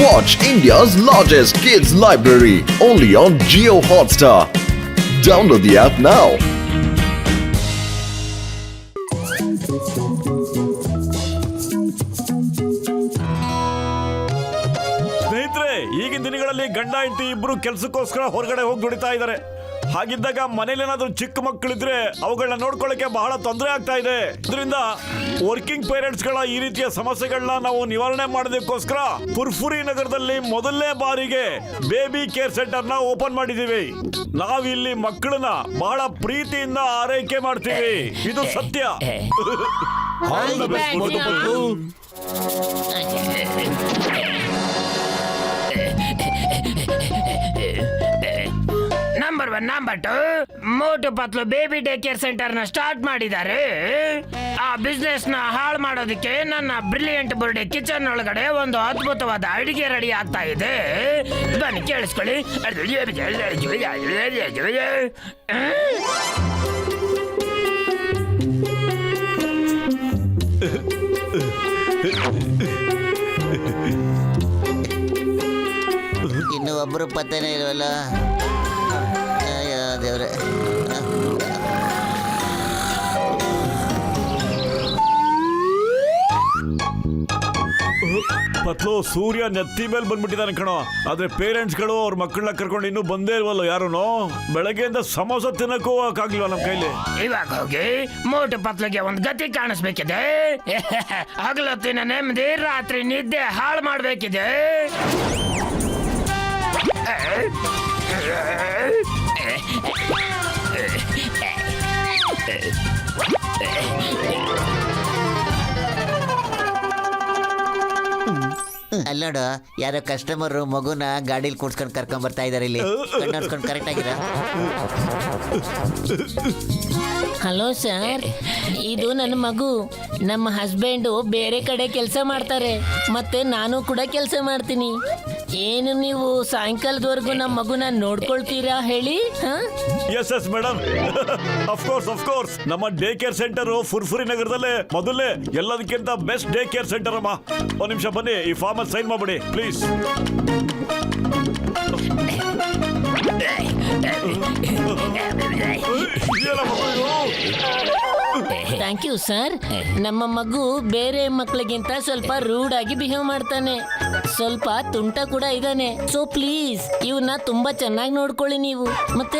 Watch India's largest kids library only on Jio Hotstar. Download the app now. ಸ್ನೇಹಿತರೆ, ಈಗಿನ ದಿನಗಳಲ್ಲಿ ಗಂಡ ಹೆಂಡತಿ ಇಬ್ರು ಕೆಲಸಕ್ಕೋಸ್ಕರ ಹೊರಗಡೆ ಹೋಗಿ ದುಡಿತಾ ಇದ್ದಾರೆ. ಹಾಗಿದ್ದಾಗ ಮನೇಲೇನಾದ್ರೂ ಚಿಕ್ಕ ಮಕ್ಕಳಿದ್ರೆ ಅವುಗಳನ್ನ ನೋಡ್ಕೊಳ್ಳಕ್ಕೆ ಬಹಳ ತೊಂದರೆ ಆಗ್ತಾ ಇದೆ. ಇದರಿಂದ ವರ್ಕಿಂಗ್ ಪೇರೆಂಟ್ಸ್ ಗಳ ಈ ರೀತಿಯ ಸಮಸ್ಯೆಗಳನ್ನ ನಾವು ನಿವಾರಣೆ ಮಾಡೋದಕ್ಕೋಸ್ಕರ ಫುರ್ಫುರಿ ನಗರದಲ್ಲಿ ಮೊದಲನೇ ಬಾರಿಗೆ ಬೇಬಿ ಕೇರ್ ಸೆಂಟರ್ ನ ಓಪನ್ ಮಾಡಿದೀವಿ. ನಾವಿಲ್ಲಿ ಮಕ್ಕಳನ್ನ ಬಹಳ ಪ್ರೀತಿಯಿಂದ ಆರೈಕೆ ಮಾಡ್ತೀವಿ. ಇದು ಸತ್ಯ. Number 1 number 2 Motu Patlu baby day care center ನ ಸ್ಟಾರ್ಟ್ ಮಾಡಿದ್ದಾರೆ. ಆ ಬಿಸ್ನೆಸ್ ನ ಹಾಳು ಮಾಡೋದಕ್ಕೆ ನನ್ನ ಬ್ರಿಲಿಯಂಟ್ ಬರ್ಡೇ ಕಿಚನ್ ಒಳಗಡೆ ಒಂದು ಅದ್ಭುತವಾದ ಅಡಿಗೆ ರೆಡಿ ಆಗ್ತಾ ಇದೆ. ಬನ್ನಿ ಕೇಳಿಸ್ಕೊಳ್ಳಿ. ಇನ್ನು ಒಬ್ಬರು ಪತ್ತೆನೇ ಇಲ್ವಲ್ಲ. ಅಯ್ಯೋ ದೇವ್ರೆ. ಪತ್ಲು, ಸೂರ್ಯ ನೆತ್ತಿ ಮೇಲೆ ಬಂದ್ಬಿಟ್ಟಿದ್ದಾನೆ ಕಣೋ. ಆದ್ರೆ ಪೇರೆಂಟ್ಸ್ ಗಳು ಅವ್ರ ಮಕ್ಕಳನ್ನ ಕರ್ಕೊಂಡು ಇನ್ನೂ ಬಂದೇ ಇಲ್ವಲ್ಲ ಯಾರುನು. ಬೆಳಗ್ಗೆಯಿಂದ ಸಮೋಸ ತಿನ್ನಕ್ಕೂ ಹೋಗಕ್ಕಾಗ್ಲಿಲ್ಲ ನಮ್ಮ ಕೈಲಿ. ಇವಾಗ ಹೋಗಿ ಮೋಟು ಪತ್ಲಿಗೆ ಒಂದು ಗತಿ ಕಾಣಿಸ್ಬೇಕಿದೆ. ಹಗಲೊತ್ತಿನ ನೆಮ್ಮದಿ, ರಾತ್ರಿ ನಿದ್ದೆ ಹಾಳು ಮಾಡ್ಬೇಕಿದೆ. ಅಲ್ಲೋಡು, ಯಾರೋ ಕಸ್ಟಮರ್ ಮಗುನ ಗಾಡಿಲಿ ಕೂಡ್ಸ್ಕೊಂಡು ಕರ್ಕೊಂಡ್ ಬರ್ತಾ ಇದಾರೆ. ಇಲ್ಲಿ ಕಣ್ಣೋಡ್ಸ್ಕೊಂಡು ಕರೆಕ್ಟ್ ಆಗಿರ. ಹಲೋ ಸರ್, ಇದು ನನ್ನ ಮಗು. ನಮ್ಮ ಹಸ್ಬೆಂಡು ಬೇರೆ ಕಡೆ ಕೆಲಸ ಮಾಡ್ತಾರೆ, ಮತ್ತೆ ನಾನು ಕೂಡ ಕೆಲಸ ಮಾಡ್ತೀನಿ. ಏನು ನೀವು ಸಾಯಂಕಾಲದವರೆಗೂ ನಮ್ಮ ಮಗುನ ನೋಡ್ಕೊಳ್ತೀರಾ ಹೇಳಿ? Yes yes madam, of course. ನಮ್ಮ ಡೇ ಕೇರ್ ಸೆಂಟರ್ ಫುರ್ಫುರಿ ನಗರದಲ್ಲೇ ಮೊದಲೇ ಎಲ್ಲದಕ್ಕಿಂತ ಬೆಸ್ಟ್ ಡೇ ಕೇರ್ ಸೆಂಟರ್ ಅಮ್ಮ. ಒಂದ್ ನಿಮಿಷ ಬನ್ನಿ, ಈ ಫಾರ್ಮ್ ಅಲ್ಲಿ ಸೈನ್ ಮಾಡ್ಬಿಡಿ ಪ್ಲೀಸ್. Thank you sir. ನಮ್ಮ ಮಗು ಬೇರೆ ಮಕ್ಕಳಿಗಿಂತ ಸ್ವಲ್ಪ ರೂಡ್ ಆಗಿ ಬಿಹೇವ್ ಮಾಡ್ತಾನೆ, ಸ್ವಲ್ಪ ತುಂಟ ಕೂಡ ಇದ್ದಾನೆ. ಸೊ ಪ್ಲೀಸ್ ಇವನ್ನ ತುಂಬಾ ಚೆನ್ನಾಗಿ ನೋಡ್ಕೊಳ್ಳಿ ನೀವು. ಮತ್ತೆ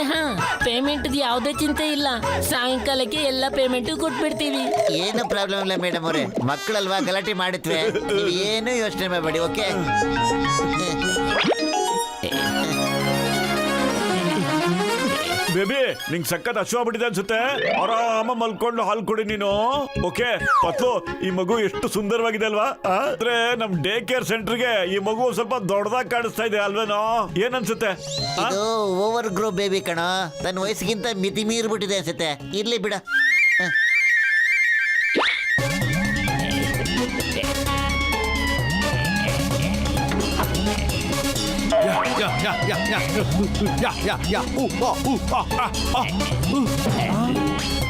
ಪೇಮೆಂಟ್ ಯಾವುದೇ ಚಿಂತೆ ಇಲ್ಲ, ಸಾಯಂಕಾಲಕ್ಕೆ ಎಲ್ಲ ಪೇಮೆಂಟ್ ಕೊಟ್ಬಿಡ್ತೀವಿ. ಏನು ಪ್ರಾಬ್ಲಮ್ ಇಲ್ಲ ಮೇಡಮ್ ಅವರೇ, ಮಕ್ಕಳಲ್ವಾ, ಗಲಾಟೆ ಮಾಡಿದ್ವಿ. ಏನು ಯೋಚನೆ ಮಾಡಬೇಡಿ, ಓಕೆ? ಬೇಬಿ, ನಿಂಗೆ ಸಖತ್ ಹಸಿವಾಗ್ಬಿಟ್ಟಿದೆ ಅನ್ಸುತ್ತೆ. ಆರಾಮ ಮಲ್ಕೊಂಡು ಹಾಲು ಕೊಡಿ ನೀನು. ಓಕೆ ಪತ್ಲು, ಈ ಮಗು ಎಷ್ಟು ಸುಂದರವಾಗಿದೆ ಅಲ್ವಾ? ಆದ್ರೆ ನಮ್ ಡೇ ಕೇರ್ ಸೆಂಟರ್ಗೆ ಈ ಮಗು ಸ್ವಲ್ಪ ದೊಡ್ಡದಾಗಿ ಕಾಣಿಸ್ತಾ ಇದೆ ಅಲ್ವೇನೋ? ಏನ್ ಅನ್ಸುತ್ತೆ? ಇದು ಓವರ್ ಗ್ರೋ ಬೇಬಿ ಕಣ, ತನ್ನ ವಯಸ್ಸಿಗಿಂತ ಮಿತಿ ಮೀರ್ಬಿಟ್ಟಿದೆ ಅನ್ಸುತ್ತೆ. ಇರ್ಲಿ ಬಿಡ.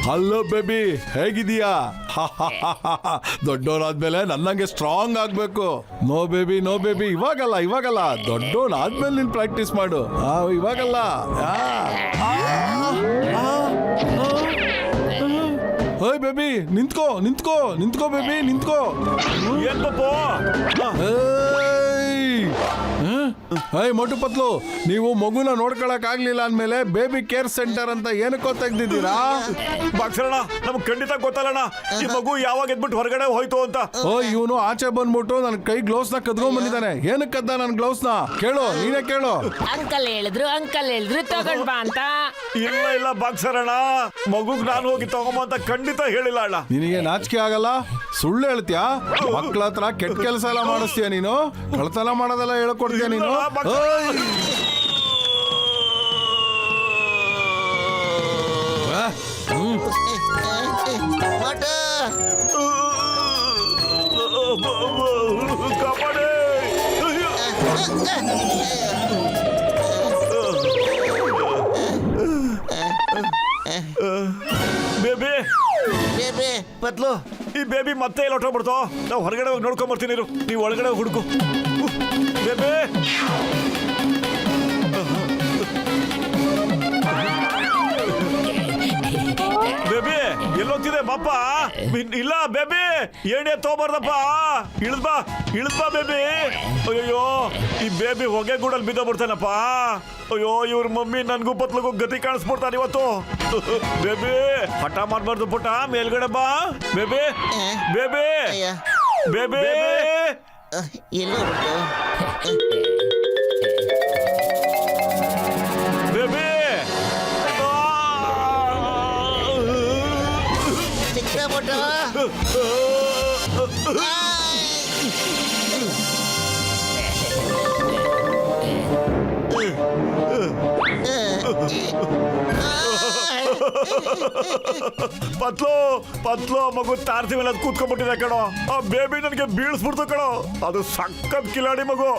ಹಲೋ ಬೇಬಿ, ಹೇಗಿದೀಯಾ? ದೊಡ್ಡವರಾದ್ಮೇಲೆ ನನ್ನಂಗೆ ಸ್ಟ್ರಾಂಗ್ ಆಗ್ಬೇಕು. ನೋ ಬೇಬಿ, ಇವಾಗಲ್ಲ. ದೊಡ್ಡವನಾದ್ಮೇಲೆ ನೀನ್ ಪ್ರಾಕ್ಟೀಸ್ ಮಾಡು. ಇವಾಗಲ್ಲ. ಹೋಯ್ ಬೇಬಿ, ನಿಂತ್ಕೋ ಬೇಬಿ, ನಿಂತ್ಕೋ. ಏನ್ ಪಾಪು? ಹೇ ಮೋಟು ಪತ್ಲು, ನೀವು ಮಗುನ ನೋಡ್ಕೊಳಕ್ ಆಗ್ಲಿಲ್ಲ ಅಂದ್ಮೇಲೆ ಬೇಬಿ ಕೇರ್ ಸೆಂಟರ್ ಅಂತ ಏನಕ್ಕೋ ತೆಗ್ದಿದ್ದೀರಾ? ಬಾಕ್ಸರಣ, ನಮ್ಗೆ ಖಂಡಿತ ಗೊತ್ತಲ್ಲಣ್ಣ ಈ ಮಗು ಯಾವಾಗ ಎದ್ಬಿಟ್ಟು ಹೊರಗಡೆ ಹೋಯ್ತು ಅಂತ. ಇವನು ಆಚೆ ಬಂದ್ಬಿಟ್ಟು ನನ್ ಕೈ ಗ್ಲೌಸ್ ನ ಕದ್ಕೊಂಡ್ ಬಂದಿದ್ದಾನೆ. ಏನಕ್ಕೆ ಕದ್ದ ನನ್ ಗ್ಲೌಸ್ ನ? ಕೇಳು, ನೀನೇ ಕೇಳು. ಅಂಕಲ್ ಹೇಳಿದ್ರು ತಗೊಂಡ್ ಬಾ ಅಂತ. ಇಲ್ಲ ಬಾಕ್ಸರಣ, ಮಗುಗ್ ನಾನು ಹೋಗಿ ತಗೊಂಬ ಅಂತ ಖಂಡಿತ ಹೇಳಿಲ್ಲ ಅಣ್ಣ. ನಿನಗೆ ನಾಚಿಕೆ ಆಗಲ್ಲ? ಸುಳ್ಳು ಹೇಳ್ತೀಯಾ? ಮಕ್ಳ ಹತ್ರ ಕೆಟ್ಟ ಕೆಲಸ ಎಲ್ಲ ಮಾಡಿಸ್ತೀಯ ನೀನು? ಕಳ್ತನ ಮಾಡೋದೆಲ್ಲ ಹೇಳ್ಕೊಡ್ತೀಯ ನೀನು? ಕಾಪಾಡಿ. ಬೇಬಿ ಬೇಬಿ ಪತ್ಲು ಈ ಬೇಬಿ ಮತ್ತೆ ಎಲ್ಲ ಹೊಟ್ಟೋಗ್ಬಿಡ್ತೋ. ನಾವು ಹೊರಗಡೆ ಹೋಗಿ ನೋಡ್ಕೊಂಡ್ ಬರ್ತೀನಿ ಇರು. ನೀವು ಒಳಗಡೆ ಹೋಗಿ ಹುಡುಕು. ಬೇಬಿ ಬೇಬಿ ಎಲ್ಲೋಗ್ತಿದೆ ಬಾಪ. ಇಲ್ಲ ಬೇಬಿ ಏಣಿ ತಗೋಬಾರ್ದಪ್ಪ. ಇಳಿದ್ಬಾ ಬೇಬಿ. ಅಯ್ಯೋ ಈ ಬೇಬಿ ಹೊಗೆ ಗೂಡಲ್ಲಿ ಬಿದ್ದೋಗ್ಬಿಡ್ತಾನಪ್ಪ. ಅಯ್ಯೋ ಇವ್ರ ಮಮ್ಮಿ ನನ್ಗೂ ಪತ್ಲಗೂ ಗತಿ ಕಾಣಿಸ್ಬಿಡ್ತಾನೆ ಇವತ್ತು. ಬೇಬಿ ಹಠ ಮಾಡ್ಬಾರ್ದು ಪುಟ, ಮೇಲ್ಗಡೆ ಬಾ. ಬೇಬಿ ಬೇಬಿ ಅಯ್ಯ ಬೇಬಿ ಎಲ್ಲೋ ಬಿಟ್ಟು ಬೇಬಿ ಸಿಕ್ಕಾಪಟ್ಟ ಪತ್ಲು ಮಗು ತಾರ್ಸಿ ಮೇಲೆ ಅದು ಕೂತ್ಕೊಂಡ್ಬಿಟ್ಟಿದೆ ಕಣೋ. ಆ ಬೇಬಿ ನನಗೆ ಬೀಳಿಸ್ಬಿಡ್ತು ಕಣೋ. ಅದು ಸಖತ್ ಕಿಲಾಡಿ ಮಗು.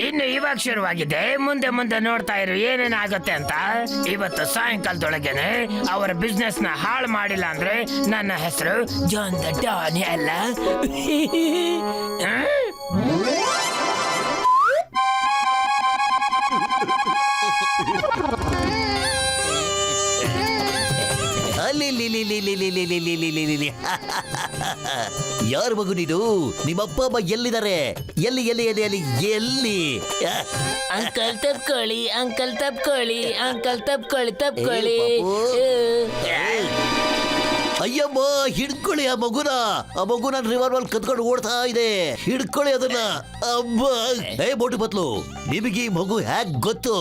ಇನ್ನು ಇವಾಗ ಶುರುವಾಗಿದೆ. ಮುಂದೆ ಮುಂದೆ ನೋಡ್ತಾ ಇರು ಏನೇನಾಗುತ್ತೆ ಅಂತ. ಇವತ್ತು ಸಾಯಂಕಾಲದೊಳಗೇನೆ ಅವರ ಬಿಸ್ನೆಸ್ ನ ಹಾಳು ಮಾಡಿಲ್ಲ ಅಂದ್ರೆ ನನ್ನ ಹೆಸರು ಜಾನ್ ದ ಡಾನ್ ಅಲ್ಲ. ಯಾರು ಮಗು ನೀನು? ನಿಮ್ಮ ಅಪ್ಪ ಅಮ್ಮ ಎಲ್ಲಿದ್ದಾರೆ? ಎಲ್ಲಿ ಎಲ್ಲಿ ಎಲ್ಲಿ ಎಲ್ಲಿ ಎಲ್ಲಿ? ಅಂಕಲ್ ತಪ್ಕೊಳ್ಳಿ, ಅಂಕಲ್ ತಪ್ಕೊಳ್ಳಿ, ಅಂಕಲ್ ತಪ್ಕೊಳ್ಳಿ, ತಪ್ಕೊಳ್ಳಿ. ಅಯ್ಯಮ್ಮ ಹಿಡ್ಕೊಳ್ಳಿ ಆ ಮಗುನ ರಿವಾಲ್ವರ್ ಕತ್ಕೊಂಡು ಓಡ್ತಾ ಇದೆ. ಹಿಡ್ಕೊಳ್ಳಿ ಅದನ್ನ. ಅಮ್ಮ ಏ ಬೋಟು ಬತ್ಲು, ನಿಮಗೆ ಈ ಮಗು ಹೇಗ್ ಗೊತ್ತು?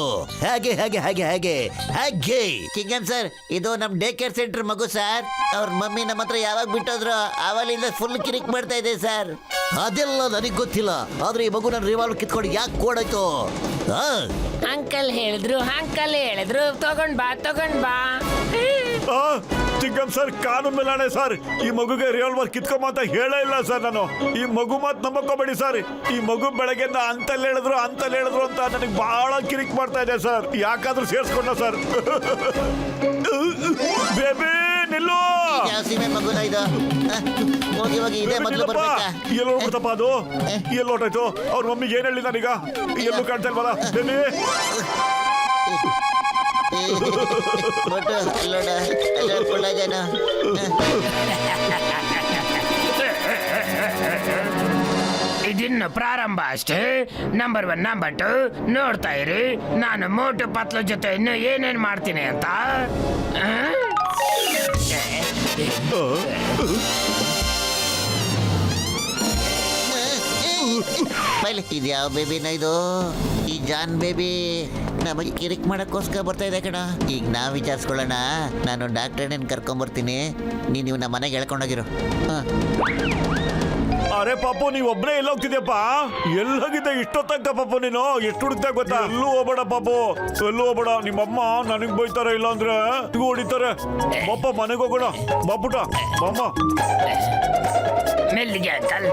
ಹೇಗೆ ಹೇಗೆ ಹೇಗೆ ಹೇಗೆ ಹೇಗೆ ಕಿಂಗನ್ ಸರ್, ಇದು ನಮ್ ಡೇ ಕೇರ್ ಸೆಂಟರ್ ಮಗು ಸರ್. ಅವ್ರ ಮಮ್ಮಿ ನಮ್ಮ ಹತ್ರ ಯಾವಾಗ ಬಿಟ್ಟೋದ್ರು ಅವಲಿಂದ ಫುಲ್ ಕಿರಿಕ್ ಮಾಡ್ತಾ ಇದೆ ಸರ್. ಅದೆಲ್ಲ ನನಗ್ ಗೊತ್ತಿಲ್ಲ, ಆದ್ರೆ ಈ ಮಗು ನನ್ನ ರಿವಾಲ್ವರ್ ಕಿತ್ಕೊಂಡು ಯಾಕೆ ಓಡಾಯ್ತು? ಅಂಕಲ್ ಹೇಳಿದ್ರು ತಗೊಂಡ್ ಬಾ. ಚಿಕ್ಕಮ್ ಸರ್ ಕಾನೂನು ಮೇಲಾಣೆ ಸರ್, ಈ ಮಗುಗೆ ರಿವಾಲ್ವರ್ ಕಿತ್ಕೊಂಬ ಅಂತ ಹೇಳೇ ಇಲ್ಲ ಸರ್ ನಾನು. ಈ ಮಗು ಮಾತು ನಂಬಕೋಬೇಡಿ ಸರ್. ಈ ಮಗು ಬೆಳಗ್ಗೆಯಿಂದ ಅಂತಲ್ಲಿ ಹೇಳಿದ್ರು ಅಂತ ನನಗೆ ಬಹಳ ಕಿರಿಕ್ ಮಾಡ್ತಾ ಇದೆ ಸರ್. ಯಾಕಾದ್ರೂ ಸೇರ್ಸ್ಕೊಂಡ ಸರ್. ಬೇಬಿ ನಿಲ್ಲು. ಯಾವ ಸೀಮೆ ಮಗುನ ಇದು? ಹೋಗಿ ಹೋಗಿ ಇದೇ ಮೊದಲು ಬರ್ಬೇಕಾ? ಎಲ್ಲಿ ಹೋಗ್ಬಿಡ್ತಪ್ಪ ಅದು? ಎಲ್ಲಿ ಹೊರಟಾಯ್ತು? ಅವ್ರ ಮಮ್ಮಿಗೆ ಏನ್ ಹೇಳಿ ನಾನೀಗ? ಎಲ್ಲೂ ಕಾಣ್ತಾ ಇಲ್ವಲ್ಲ ಬೇಬಿ? ಇದಿನ್ನು ಪ್ರಾರಂಭ ಅಷ್ಟೇ. ನಂಬರ್ 1 ನಂಬರ್ 2 ನೋಡ್ತಾ ಇರಿ. ನಾನು ಮೋಟು ಪತ್ಲು ಜೊತೆ ಇನ್ನು ಏನೇನ್ ಮಾಡ್ತೀನಿ ಅಂತ. ಇದು ಯಾವ ಬೇಬಿನ ಇದು? ಈ ಜಾನ್ ಬೇಬಿ ನಮಗೆ ಕಿರಿಕ್ ಮಾಡಕ್ಕೋಸ್ಕರ ಬರ್ತಾ ಇದೆ ಕಣ. ಈಗ ನಾವು ವಿಚಾರಿಸ್ಕೊಳ್ಳೋಣ. ನಾನು ಡಾಕ್ಟರ್ನ ಕರ್ಕೊಂಬರ್ತೀನಿ, ನೀನು ಇವನ್ನ ಮನೆಗೆ ಹೇಳ್ಕೊಂಡೋಗಿರು. ಅರೆ ಪಾಪು, ನೀವ್ ಒಬ್ನೇ ಎಲ್ಲ ಹೋಗ್ತಿದ್ಯಪ್ಪ? ಎಲ್ಲಿ ಹೋಗಿದ್ದೆ ಇಷ್ಟೊತ್ತಂಕ ಪಾಪು? ನೀನು ಎಷ್ಟು ಹುಡುಕ್ತಾ ಗೊತ್ತಾ? ಎಲ್ಲೂ ಹೋಗ್ಬೇಡ ಪಾಪು, ಎಲ್ಲೂ ಹೋಗ್ಬೇಡ. ನಿಮ್ಮಮ್ಮ ನನಗ್ ಬೈತಾರೆ, ಇಲ್ಲ ಅಂದ್ರೆ ಹೊಡಿತಾರೆ. ಪಾಪ ಮನೆಗೆ ಹೋಗೋಣ. ಬಾಪುಟ ಬಾಮ್ಮ. ಮೆಲ್ಲಿಗೆ ಅಂಕಲ್.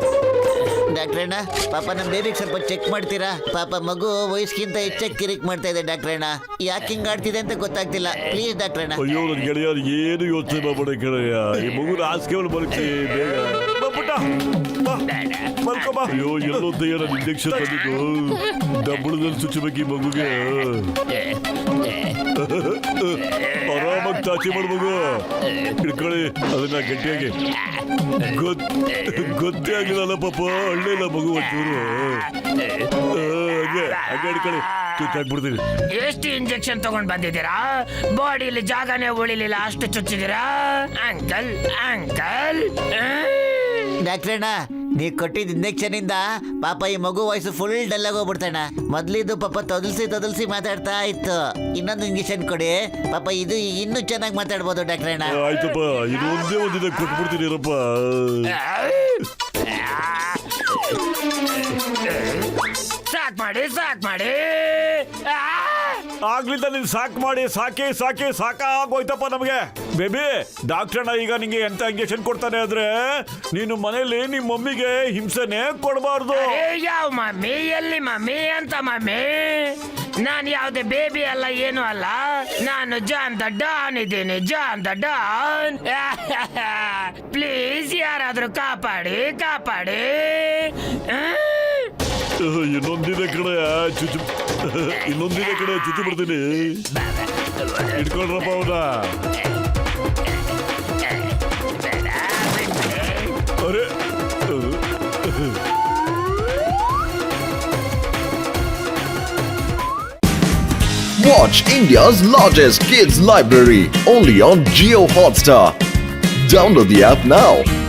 ಡಾಕ್ಟ್ರಣ್ಣ, ಪಾಪ ನಮ್ಮ ಬೇಬಿಗೆ ಸ್ವಲ್ಪ ಚೆಕ್ ಮಾಡ್ತೀರಾ? ಪಾಪ ಮಗು ವಯಸ್ಸಿಗಿಂತ ಹೆಚ್ಚಾಗಿ ಕಿರಿಕ್ ಮಾಡ್ತಾ ಇದೆ ಡಾಕ್ಟ್ರಣ್ಣ. ಯಾಕೆ ಹಿಂಗ್ ಆಡ್ತಿದೆ ಅಂತ ಗೊತ್ತಾಗ್ತಿಲ್ಲ. ಪ್ಲೀಸ್ ಡಾಕ್ಟ್ರಣ್ಣ. ಅಯ್ಯೋ ನನ್ನ ಗೆಳೆಯ, ಏನು ಯೋಚನೆ ಮಾಡ್ಬೇಡ ಗೆಳೆಯ. ಈ ಮಗುನ ಹಾಸಿಗೆ ಬರುತ್ತಿ ಬೇಗ. ಬಾಪುಟ ಬಾ, ಮಲ್ಕೋ ಬಾ. ಅಯ್ಯೋ ಎಲ್ಲೋ ತಯ್ಯ ಇಂಜೆಕ್ಷನ್ ತಂದಿದ್ದು ಡಬ್ಬಳದಲ್ಲಿ ಚುಚ್ಚಬೇಕು ಈ ಮಗುಗೆ. ಆರಾಮಾಗಿ ಚಾಚಿ ಮಾಡು ಮಗು. ಹಿಡ್ಕೊಳ್ಳಿ ಅದನ್ನ ಗಟ್ಟಿಯಾಗಿ. ಗೊತ್ತೇ ಆಗಿಲ್ಲ ಪಾಪ, ಹಳ್ಳಿಲ್ಲ ಮಗು ಒಂಚೂರು. ಹಂಗೆ ಹಂಗೆ ಹಿಡ್ಕೊಳ್ಳಿ, ಚುಚ್ಚಾಕ್ಬಿಡ್ತೀನಿ. ಎಷ್ಟು ಇಂಜೆಕ್ಷನ್ ತಗೊಂಡ್ ಬಂದಿದ್ದೀರಾ? ಬಾಡಿಲಿ ಜಾಗನೇ ಉಳಿಲಿಲ್ಲ, ಅಷ್ಟು ಚುಚ್ಚಿದ್ದೀರಾ ಅಂಕಲ್. ಡಾಕ್ಟ್ರಣ್ಣ, ನೀವು ಕೊಟ್ಟಿದ್ದ ಇಂಜೆಕ್ಷನ್ ಇಂದ ಪಾಪ ಈ ಮಗು ವಯಸ್ಸು ಫುಲ್ ಡಲ್ ಆಗೋಗ್ಬಿಡ್ತಾಣ. ಮೊದ್ಲಿದ್ದು ಪಾಪ ತೊದಲ್ಸಿ ಮಾತಾಡ್ತಾ ಇತ್ತು. ಇನ್ನೊಂದು ಇಂಜೆಕ್ಷನ್ ಕೊಡಿ ಪಾಪ, ಇದು ಇನ್ನೂ ಚೆನ್ನಾಗಿ ಮಾತಾಡ್ಬೋದು ಡಾಕ್ಟ್ರಣ್ಣ. ಆಯ್ತಪ್ಪ, ಇದು ಒಂದಿದೆ ಕೊಟ್ಬಿಡ್ತೀನಿ ಇರಪ್ಪ. ಸಾಕ್ ಮಾಡಿ. ಆಗ್ಲಿಂದ ನೀನ್ ಸಾಕಿ ಸಾಕಾಗೋಯ್ತಪ್ಪ ನಮಗೆ. ಬೇಬಿ, ಡಾಕ್ಟ್ರಣ್ಣ ಈಗ ನಿಂಗೆ ಎಂತ ಇಂಜೆಕ್ಷನ್ ಕೊಡ್ತಾನೆ ಆದ್ರೆ ನೀನು ಮನೇಲಿ ನಿಮ್ ಮಮ್ಮಿಗೆ ಹಿಂಸೆನೆ ಕೊಡಬಾರ್ದು. ಯಾವ ಮಮ್ಮಿ? ಎಲ್ಲಿ ಮಮ್ಮಿ ಅಂತ ಮಮ್ಮಿ? ನಾನು ಯಾವ್ದೇ ಬೇಬಿ ಅಲ್ಲ ಏನು ಅಲ್ಲ, ನಾನು ಜಾನ್ ದ ಡಾನ್ ಇದ್ದೀನಿ, ಜಾನ್ ದ ಡಾನ್. ಪ್ಲೀಸ್ ಯಾರಾದ್ರೂ ಕಾಪಾಡಿ ಕಾಪಾಡಿ. ಇನ್ನೊಂದಿದೆ ಕಡೆ ಚುಚ್ಚು, ಇನ್ನೊಂದಿದೆ ಕಡೆ ಚುಚ್ಚು ಬಿಡ್ತೀನಿ. ಇಟ್ಕೊಳ್ರಪ್ಪ ಅವನ. ಅರೆ Watch India's largest kids library only on Geo Hotstar. Download the app now.